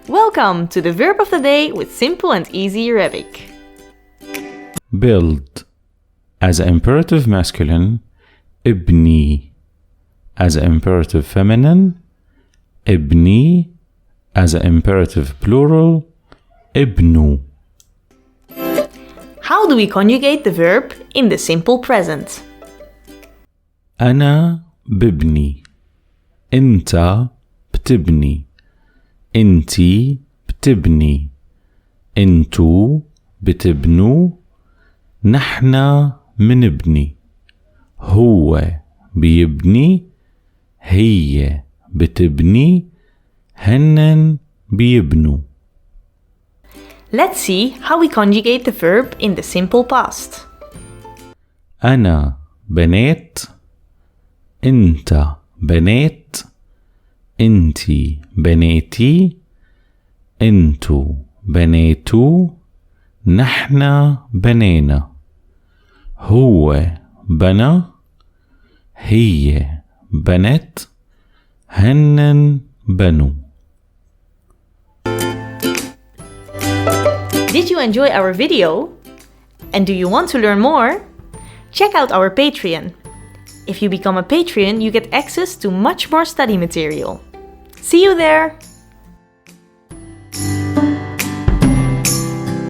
Welcome to the verb of the day with simple and easy Arabic. Build. As imperative masculine, ابني. As imperative feminine, ابني. As imperative plural, ابنوا. How do we conjugate the verb in the simple present? أنا ببني. أنت بتبني. أنتي بتبني. أنتو بتبنوا. نحنا منبني. هو بيبني. هي بتبني. هنن بيبنوا. Let's see how we conjugate the verb in the simple past. أنا بنيت. أنت بنيت. أنتي بنيتي. أنتو بنيتو. نحنا بنينا. هو بنى. هي بنت. هنن بنوا. Did you enjoy our video? And do you want to learn more? Check out our Patreon. If you become a Patreon, you get access to much more study material. See you there!